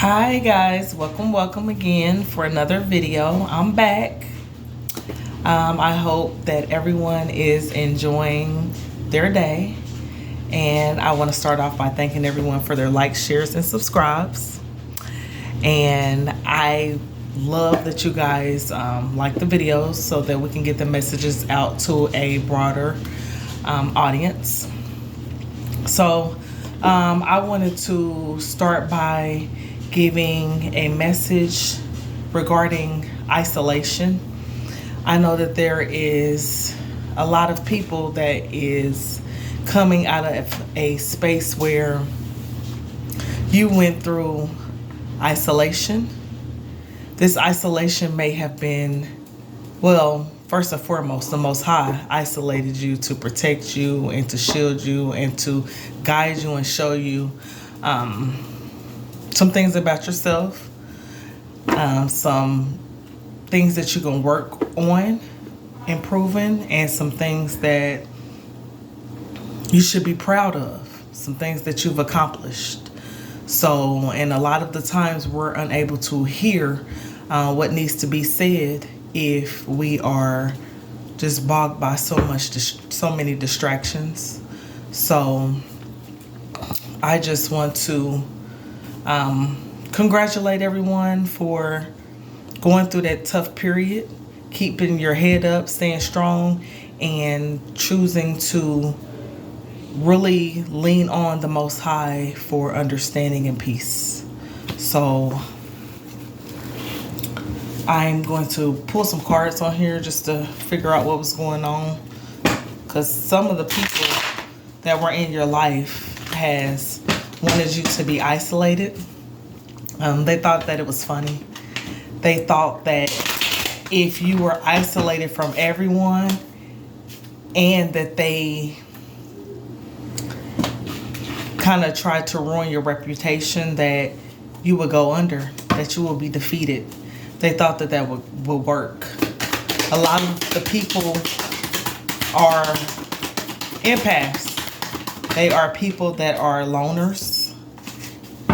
Hi guys, welcome again for another video. I'm back. I hope that everyone is enjoying their day, and I want to start off by thanking everyone for their likes, shares, and subscribes. And I love that you guys like the videos so that we can get the messages out to a broader audience. So I wanted to start by giving a message regarding isolation. I know that there is a lot of people that is coming out of a space where you went through isolation. This isolation may have been, well, first and foremost, the Most High isolated you to protect you and to shield you and to guide you and show you some things about yourself, some things that you can work on improving, and some things that you should be proud of, some things that you've accomplished. So, and a lot of the times we're unable to hear what needs to be said if we are just bogged by so many distractions. So I just want to congratulate everyone for going through that tough period, keeping your head up, staying strong, and choosing to really lean on the Most High for understanding and peace. So I'm going to pull some cards on here just to figure out what was going on, because some of the people that were in your life has wanted you to be isolated. They thought that it was funny. They thought that if you were isolated from everyone and that they kind of tried to ruin your reputation, that you would go under, that you would be defeated. They thought that that would work. A lot of the people are empaths. They are people that are loners.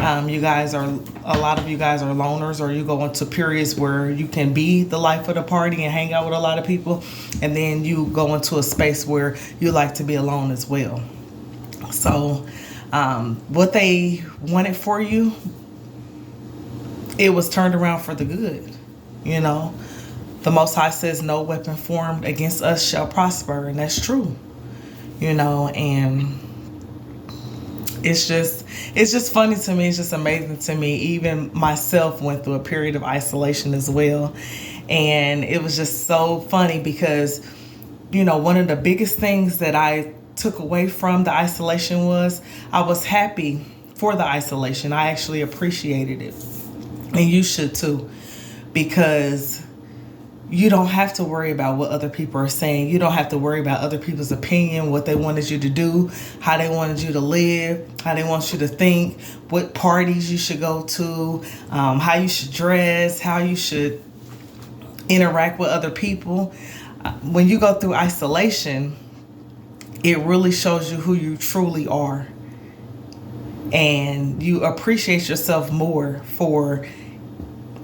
A lot of you guys are loners, or you go into periods where you can be the life of the party and hang out with a lot of people, and then you go into a space where you like to be alone as well. So what they wanted for you, it was turned around for the good. You know, the Most High says no weapon formed against us shall prosper, and that's true. You know, and it's just funny to me. It's just amazing to me. Even myself went through a period of isolation as well. And it was just so funny because, you know, one of the biggest things that I took away from the isolation was I was happy for the isolation. I actually appreciated it. And you should too, because you don't have to worry about what other people are saying. You don't have to worry about other people's opinion, what they wanted you to do, how they wanted you to live, how they want you to think, what parties you should go to, how you should dress, how you should interact with other people. When you go through isolation, it really shows you who you truly are. And you appreciate yourself more for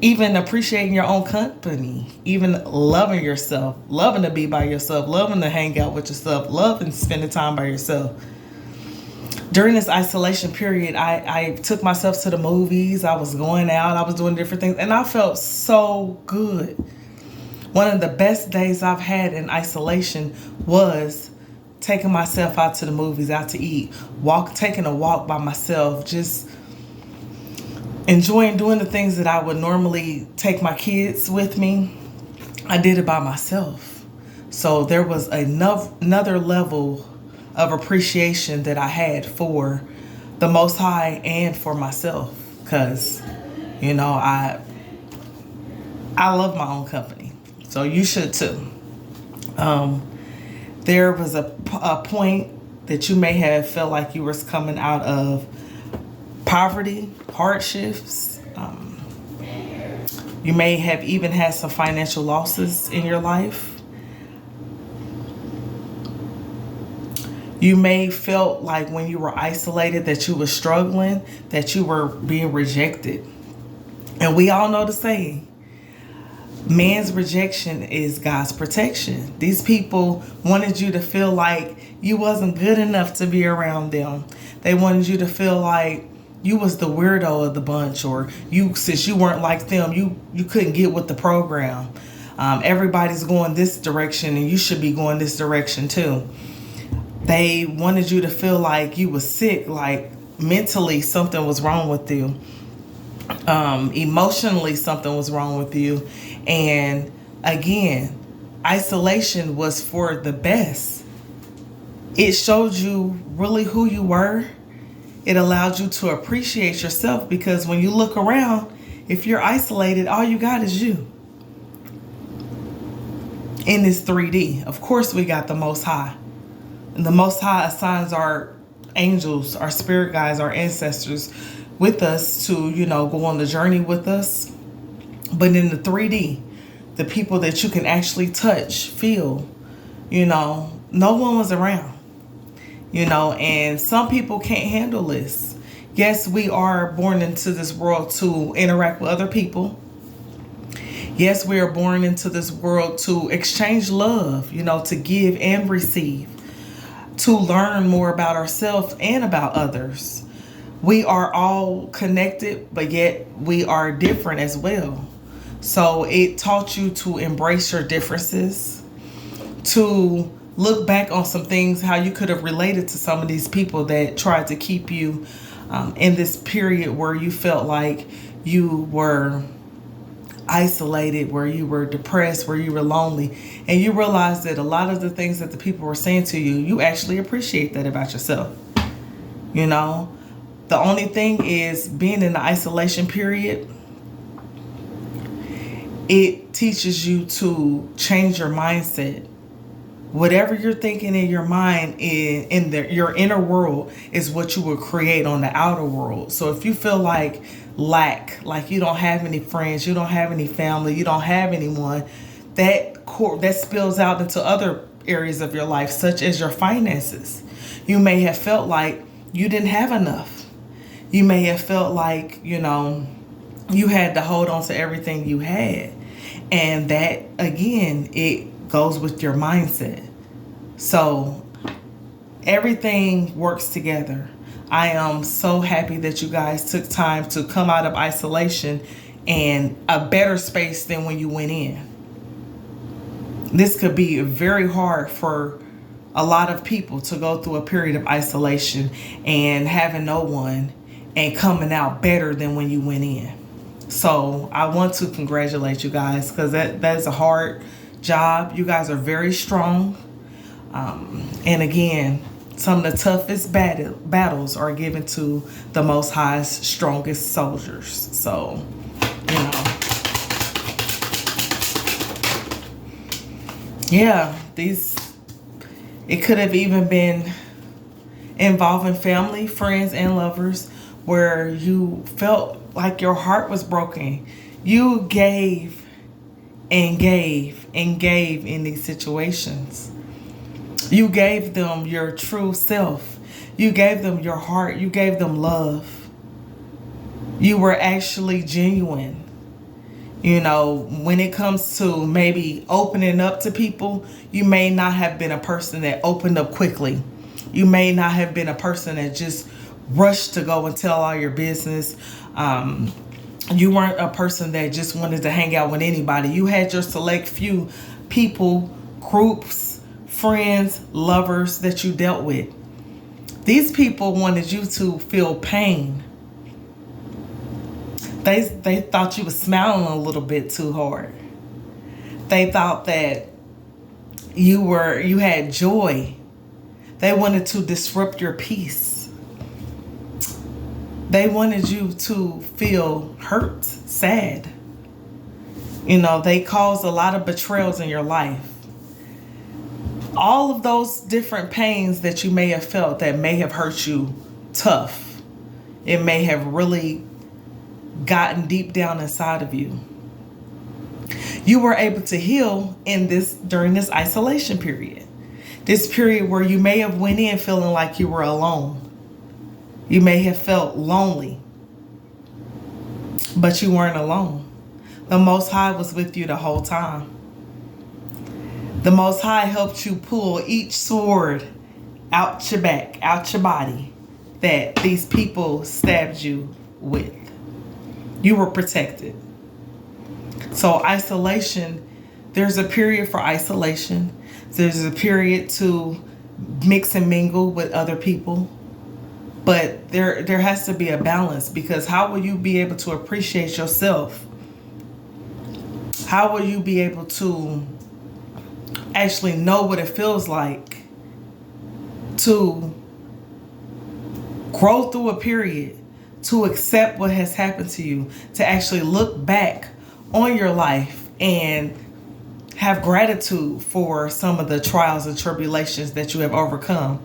even appreciating your own company, even loving yourself, loving to be by yourself, loving to hang out with yourself, loving spending time by yourself. During this isolation period, I took myself to the movies. I was going out. I was doing different things, and I felt so good. One of the best days I've had in isolation was taking myself out to the movies, out to eat, taking a walk by myself, just enjoying doing the things that I would normally take my kids with me. I did it by myself. So there was another level of appreciation that I had for the Most High and for myself. Because, you know, I love my own company. So you should too. There was a point that you may have felt like you were coming out of poverty, hardships. You may have even had some financial losses in your life. You may felt like when you were isolated that you were struggling, that you were being rejected. And we all know the saying, man's rejection is God's protection. These people wanted you to feel like you wasn't good enough to be around them. They wanted you to feel like you was the weirdo of the bunch, or since you weren't like them, you couldn't get with the program. Everybody's going this direction and you should be going this direction too. They wanted you to feel like you was sick, like mentally something was wrong with you. Emotionally something was wrong with you. And again, isolation was for the best. It showed you really who you were. It allowed you to appreciate yourself, because when you look around, if you're isolated, all you got is you. In this 3D, of course, we got the Most High. And the Most High assigns our angels, our spirit guides, our ancestors with us to, go on the journey with us. But in the 3D, the people that you can actually touch, feel, no one was around. And some people can't handle this. Yes, we are born into this world to interact with other people. Yes, we are born into this world to exchange love, to give and receive, to learn more about ourselves and about others. We are all connected, but yet we are different as well. So it taught you to embrace your differences, to look back on some things, how you could have related to some of these people that tried to keep you in this period where you felt like you were isolated, where you were depressed, where you were lonely. And you realize that a lot of the things that the people were saying to you, you actually appreciate that about yourself. The only thing is, being in the isolation period, it teaches you to change your mindset. Whatever you're thinking in your mind, your inner world, is what you will create on the outer world. So if you feel like lack, like you don't have any friends, you don't have any family, you don't have anyone, that spills out into other areas of your life, such as your finances. You may have felt like you didn't have enough. You may have felt like, you had to hold on to everything you had. And that, again, it goes with your mindset. So everything works together. I am so happy that you guys took time to come out of isolation in a better space than when you went in. This could be very hard for a lot of people to go through a period of isolation and having no one and coming out better than when you went in. So I want to congratulate you guys, because that is a hard job. You guys are very strong. And again, some of the toughest battles are given to the Most High's strongest soldiers. So, yeah, it could have even been involving family, friends, and lovers, where you felt like your heart was broken. You gave and gave and gave in these situations. You gave them your true self. You gave them your heart. You gave them love. You were actually genuine. When it comes to maybe opening up to people, you may not have been a person that opened up quickly. You may not have been a person that just rushed to go and tell all your business. You weren't a person that just wanted to hang out with anybody. You had your select few people, groups, friends, lovers that you dealt with. These people wanted you to feel pain. They thought you were smiling a little bit too hard. They thought that you had joy. They wanted to disrupt your peace. They wanted you to feel hurt, sad. They caused a lot of betrayals in your life. All of those different pains that you may have felt that may have hurt you tough. It may have really gotten deep down inside of you. You were able to heal during this isolation period. This period where you may have went in feeling like you were alone. You may have felt lonely. But you weren't alone. The Most High was with you the whole time. The Most High helped you pull each sword out your back, out your body, that these people stabbed you with. You were protected. So isolation, there's a period for isolation. There's a period to mix and mingle with other people. But there has to be a balance, because how will you be able to appreciate yourself? How will you be able to actually know what it feels like to grow through a period, to accept what has happened to you, to actually look back on your life and have gratitude for some of the trials and tribulations that you have overcome?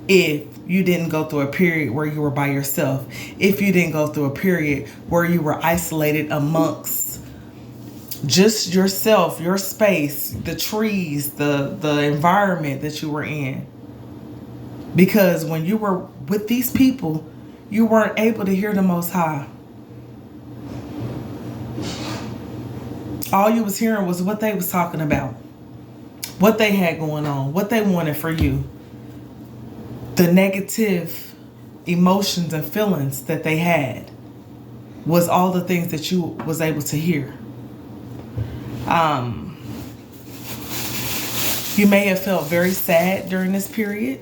If you didn't go through a period where you were by yourself, if you didn't go through a period where you were isolated amongst just yourself, your space, the trees, the environment that you were in. Because when you were with these people, you weren't able to hear the Most High. All you was hearing was what they was talking about, what they had going on, what they wanted for you. The negative emotions and feelings that they had was all the things that you was able to hear. You may have felt very sad during this period.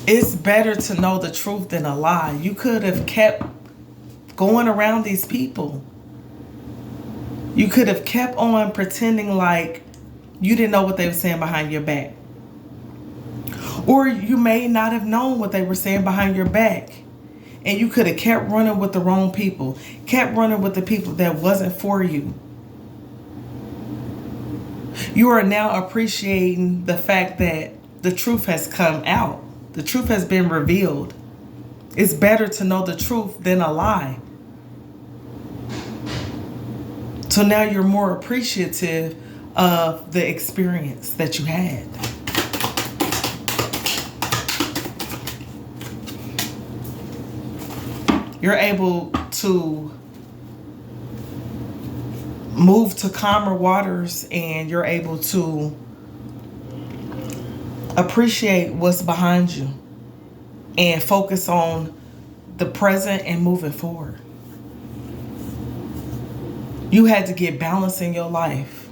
It's better to know the truth than a lie. You could have kept going around these people. You could have kept on pretending like you didn't know what they were saying behind your back. Or you may not have known what they were saying behind your back. And you could have kept running with the wrong people. Kept running with the people that wasn't for you. You are now appreciating the fact that the truth has come out. The truth has been revealed. It's better to know the truth than a lie. So now you're more appreciative of the experience that you had. You're able to move to calmer waters, and you're able to appreciate what's behind you and focus on the present and moving forward. You had to get balance in your life.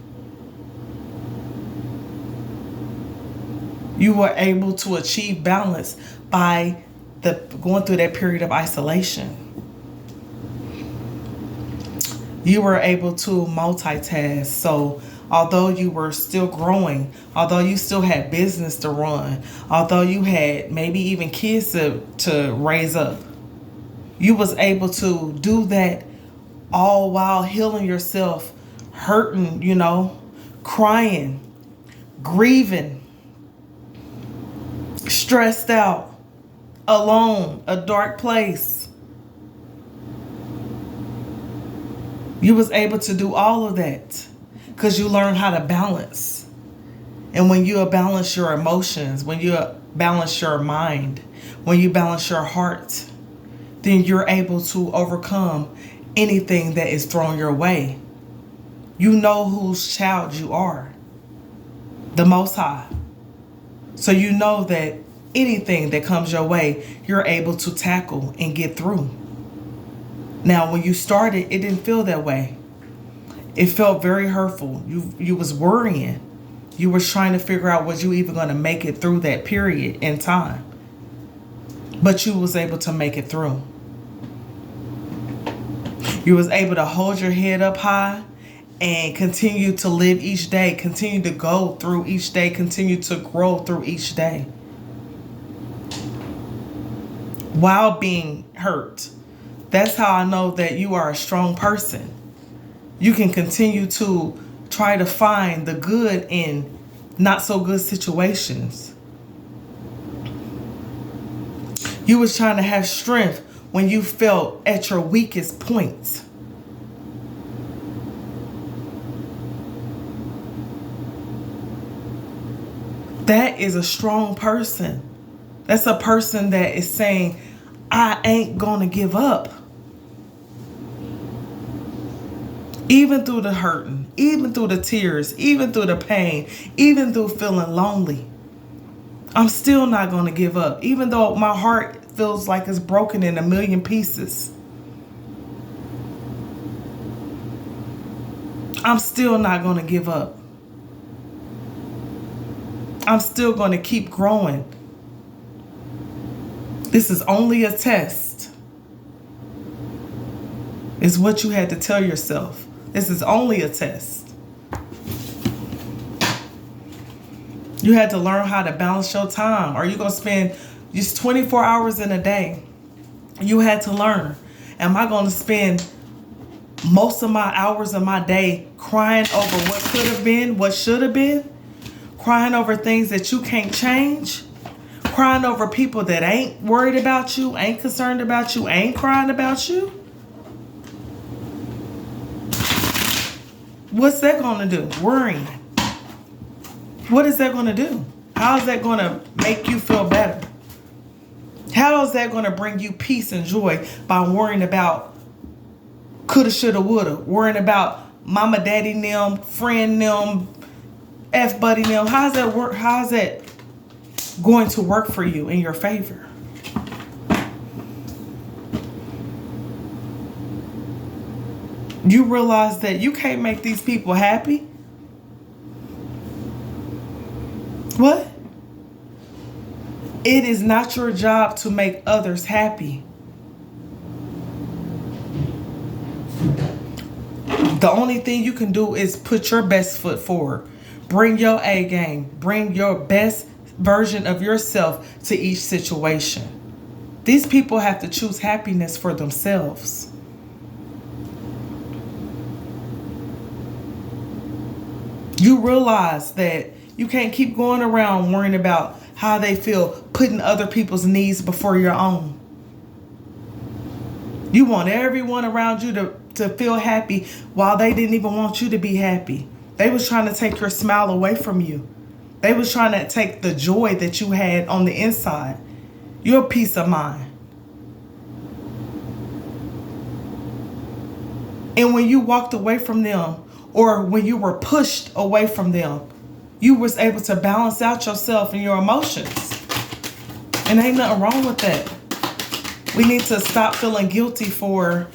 You were able to achieve balance by going through that period of isolation. You were able to multitask. So although you were still growing, although you still had business to run, although you had maybe even kids to raise up, you was able to do that all while healing yourself, hurting, crying, grieving, stressed out, alone, a dark place. You was able to do all of that because you learned how to balance. And when you balance your emotions, when you balance your mind, when you balance your heart, then you're able to overcome anything that is thrown your way. You know whose child you are, the Most High. So you know that anything that comes your way, you're able to tackle and get through. Now, when you started, it didn't feel that way. It felt very hurtful. You was worrying. You was trying to figure out, was you even going to make it through that period in time? But you was able to make it through. You was able to hold your head up high and continue to live each day, continue to go through each day, continue to grow through each day while being hurt. That's how I know that you are a strong person. You can continue to try to find the good in not so good situations. You was trying to have strength when you felt at your weakest points. That is a strong person. That's a person that is saying, I ain't gonna give up. Even through the hurting, even through the tears, even through the pain, even through feeling lonely, I'm still not gonna give up. Even though my heart feels like it's broken in a million pieces, I'm still not gonna give up. I'm still gonna keep growing. This is only a test, is what you had to tell yourself. This is only a test. You had to learn how to balance your time. Are you going to spend just 24 hours in a day? You had to learn. Am I going to spend most of my hours of my day crying over what could have been, what should have been? Crying over things that you can't change? Crying over people that ain't worried about you, ain't concerned about you, ain't crying about you? What's that going to do? Worrying. What is that going to do? How is that going to make you feel better? How is that going to bring you peace and joy by worrying about coulda, shoulda, woulda? Worrying about mama, daddy, them, friend, them, F-buddy, them. How is that work? How is that going to work for you in your favor? You realize that you can't make these people happy? What? It is not your job to make others happy. The only thing you can do is put your best foot forward. Bring your A game. Bring your best version of yourself to each situation. These people have to choose happiness for themselves. You realize that you can't keep going around worrying about how they feel, putting other people's needs before your own. You want everyone around you to feel happy while they didn't even want you to be happy. They was trying to take your smile away from you. They was trying to take the joy that you had on the inside, your peace of mind. And when you walked away from them, or when you were pushed away from them, you was able to balance out yourself and your emotions. And ain't nothing wrong with that. We need to stop feeling guilty for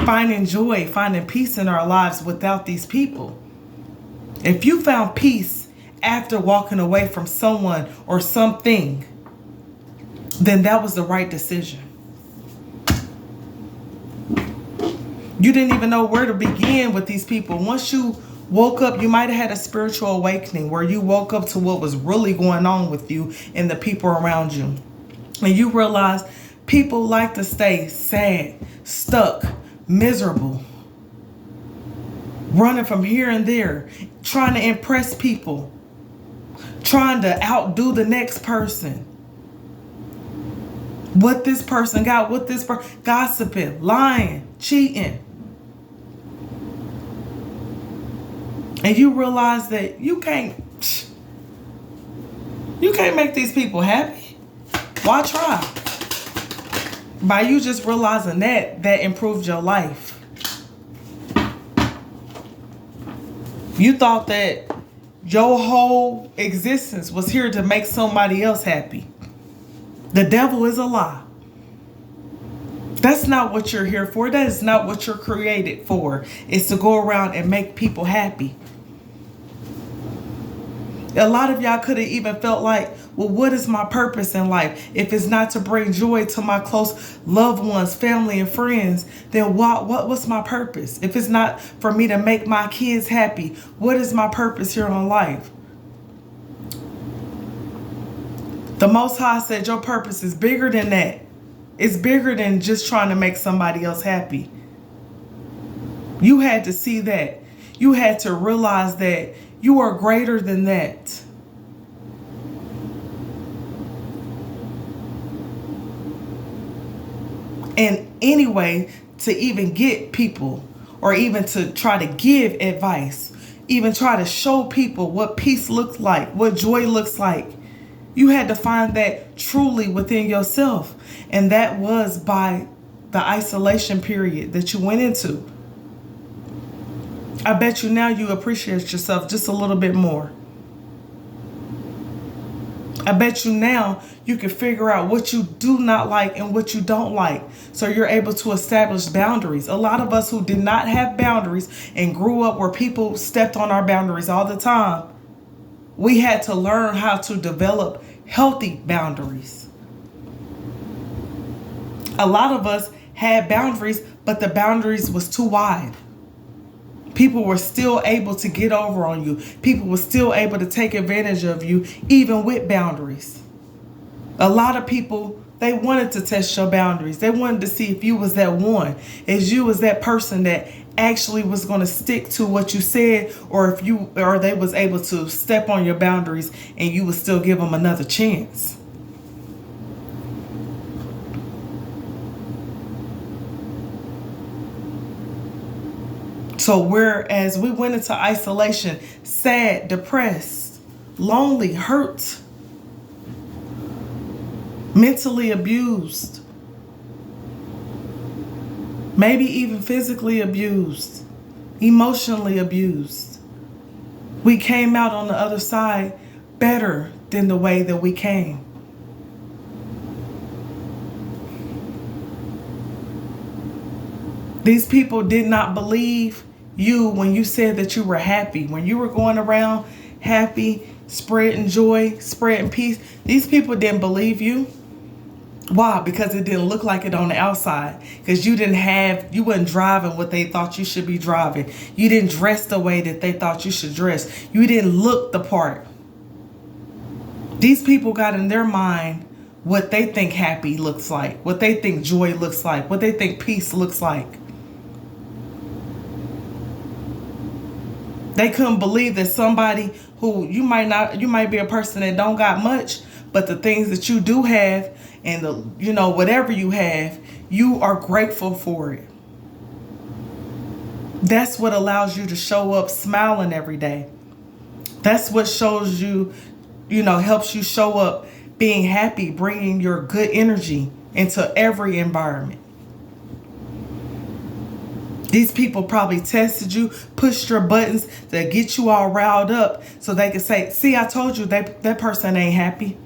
finding joy, finding peace in our lives without these people. If you found peace after walking away from someone or something, then that was the right decision. You didn't even know where to begin with these people. Once you woke up, you might have had a spiritual awakening where you woke up to what was really going on with you and the people around you. And you realize people like to stay sad, stuck, miserable, running from here and there, trying to impress people, trying to outdo the next person. What this person got, what this person, gossiping, lying, cheating. And you realize that you can't make these people happy. Why try? By you just realizing that improved your life. You thought that your whole existence was here to make somebody else happy. The devil is a lie. That's not what you're here for. That is not what you're created for. It's to go around and make people happy. A lot of y'all could have even felt like, well, what is my purpose in life? If it's not to bring joy to my close loved ones, family, and friends, then what's my purpose? If it's not for me to make my kids happy, what is my purpose here on life? The Most High said your purpose is bigger than that. It's bigger than just trying to make somebody else happy. You had to see that. You had to realize that you are greater than that. And anyway, to even get people, or even to try to give advice, even try to show people what peace looks like, what joy looks like, You had to find that truly within yourself. And that was by the isolation period that you went into. I bet you now you appreciate yourself just a little bit more. I bet you now you can figure out what you do not like and what you don't like. So you're able to establish boundaries. A lot of us who did not have boundaries and grew up where people stepped on our boundaries all the time, we had to learn how to develop healthy boundaries. A lot of us had boundaries, but the boundaries was too wide. People were still able to get over on you. People were still able to take advantage of you, even with boundaries. A lot of people, they wanted to test your boundaries. They wanted to see if you was that one, if you was that person that actually was going to stick to what you said, or if you, or they was able to step on your boundaries and you would still give them another chance. So whereas we went into isolation, sad, depressed, lonely, hurt, mentally abused, maybe even physically abused, emotionally abused, we came out on the other side better than the way that we came. These people did not believe you when you said that you were happy. When you were going around happy, spreading joy, spreading peace, these people didn't believe you. Why? Because it didn't look like it on the outside. Because you wasn't driving what they thought you should be driving. You didn't dress the way that they thought you should dress. You didn't look the part. These people got in their mind what they think happy looks like, what they think joy looks like, what they think peace looks like. They couldn't believe that somebody who you might be a person that don't got much, but the things that you do have and whatever you have, you are grateful for it. That's what allows you to show up smiling every day. That's what shows you, helps you show up being happy, bringing your good energy into every environment. These people probably tested you, pushed your buttons to get you all riled up so they could say, see, I told you that person ain't happy.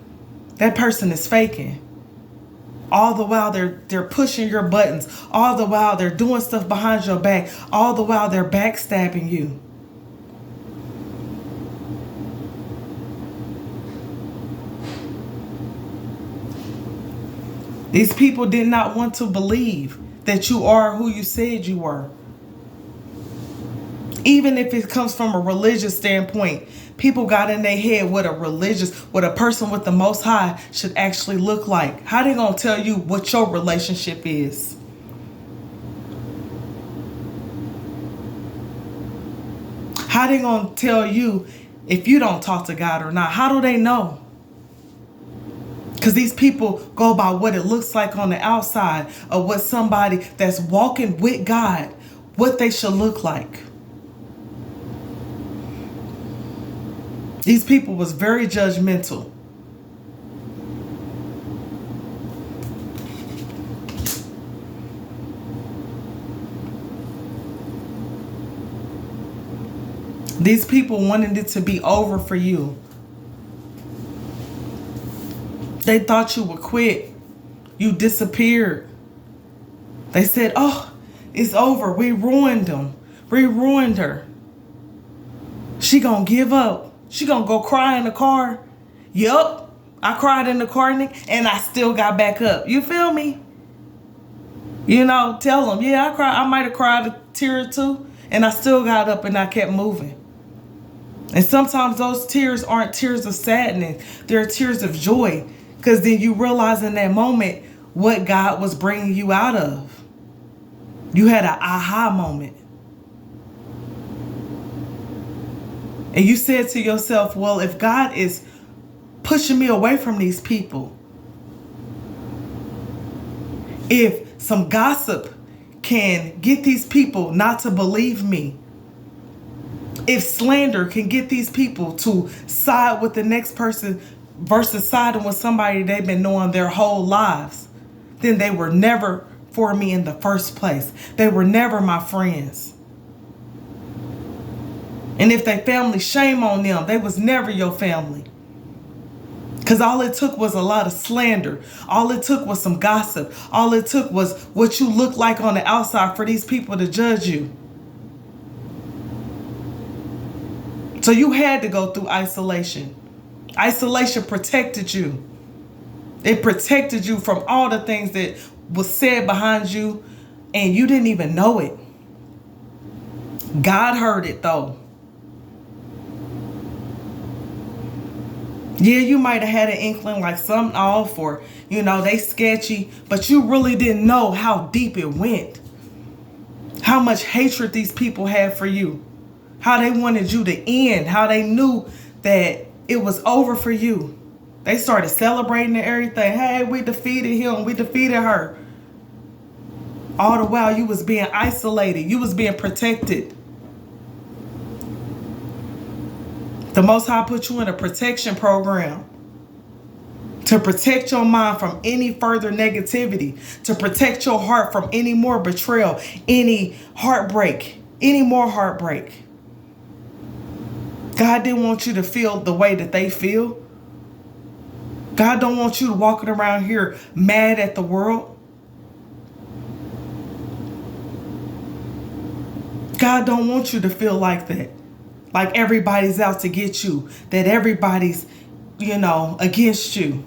That person is faking. All the while they're pushing your buttons. All the while they're doing stuff behind your back. All the while they're backstabbing you. These people did not want to believe that you are who you said you were. Even if it comes from a religious standpoint, people got in their head what a person with the Most High should actually look like. How they gonna tell you what your relationship is? How they gonna tell you if you don't talk to God or not? How do they know? Because these people go by what it looks like on the outside of what somebody that's walking with God, what they should look like. These people was very judgmental. These people wanted it to be over for you. They thought you would quit. You disappeared. They said, oh, it's over. We ruined them. We ruined her. She gonna give up. She gonna go cry in the car. Yup. I cried in the car, Nick, and I still got back up. You feel me? Tell them, yeah, I cried. I might have cried a tear or two, and I still got up and I kept moving. And sometimes those tears aren't tears of sadness. They're tears of joy. Because then you realize in that moment what God was bringing you out of. You had an aha moment. And you said to yourself, well, if God is pushing me away from these people, if some gossip can get these people not to believe me, if slander can get these people to side with the next person versus siding with somebody they've been knowing their whole lives, then they were never for me in the first place. They were never my friends. And if they family, shame on them. They was never your family. Because all it took was a lot of slander. All it took was some gossip. All it took was what you look like on the outside for these people to judge you. So you had to go through isolation. Isolation protected you. It protected you from all the things that was said behind you, and you didn't even know it. God heard it though. Yeah, you might have had an inkling like something off, or they sketchy, but you really didn't know how deep it went. How much hatred these people had for you. How they wanted you to end. How they knew that it was over for you. They started celebrating and everything. Hey, we defeated him. We defeated her. All the while you was being isolated. You was being protected. The Most High put you in a protection program to protect your mind from any further negativity, to protect your heart from any more betrayal, any heartbreak, any more heartbreak. God didn't want you to feel the way that they feel. God don't want you to walking around here mad at the world. God don't want you to feel like that. Like everybody's out to get you. That everybody's, against you.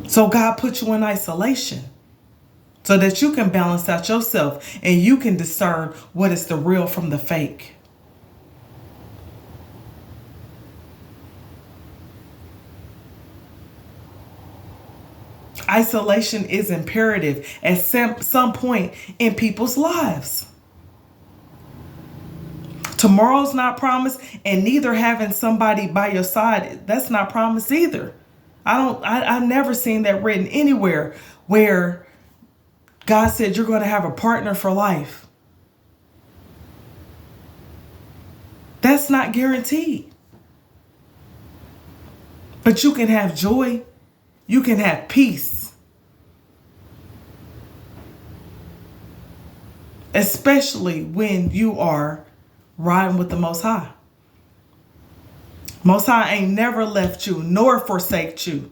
So God put you in isolation so that you can balance out yourself and you can discern what is the real from the fake. Isolation is imperative at some point in people's lives. Tomorrow's not promised, and neither having somebody by your side, that's not promised either. I've never seen that written anywhere where God said you're going to have a partner for life. That's not guaranteed. But you can have joy. You can have peace. Especially when you are riding with the Most High. Most High ain't never left you nor forsake you.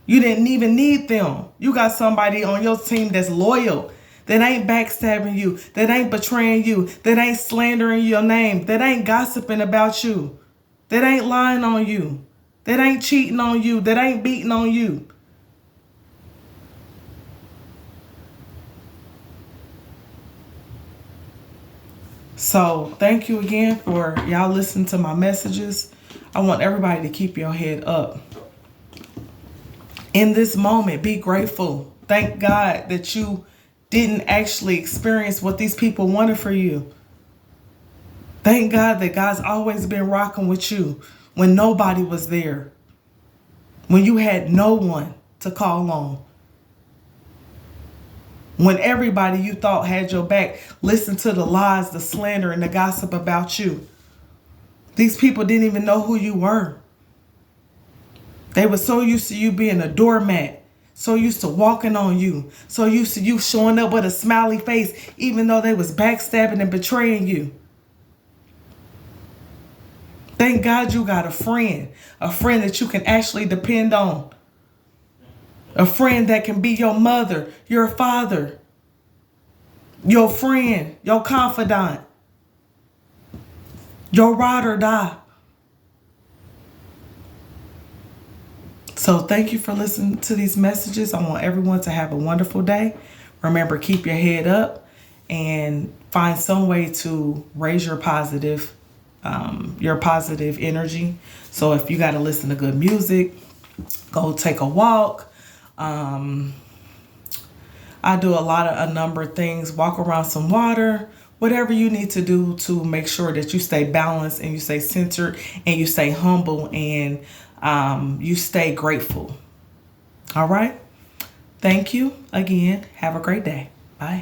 You didn't even need them. You got somebody on your team that's loyal, that ain't backstabbing you, that ain't betraying you, that ain't slandering your name, that ain't gossiping about you, that ain't lying on you, that ain't cheating on you, that ain't beating on you. So thank you again for y'all listening to my messages. I want everybody to keep your head up. In this moment, be grateful. Thank God that you didn't actually experience what these people wanted for you. Thank God that God's always been rocking with you when nobody was there. When you had no one to call on. When everybody you thought had your back listened to the lies, the slander, and the gossip about you. These people didn't even know who you were. They were so used to you being a doormat. So used to walking on you. So used to you showing up with a smiley face, even though they was backstabbing and betraying you. Thank God you got a friend that you can actually depend on. A friend that can be your mother, your father, your friend, your confidant, your ride or die. So thank you for listening to these messages. I want everyone to have a wonderful day. Remember, keep your head up and find some way to raise your positive energy. So if you got to listen to good music, go take a walk. I do a number of things, walk around some water, whatever you need to do to make sure that you stay balanced and you stay centered and you stay humble and you stay grateful. All right. Thank you again. Have a great day. Bye.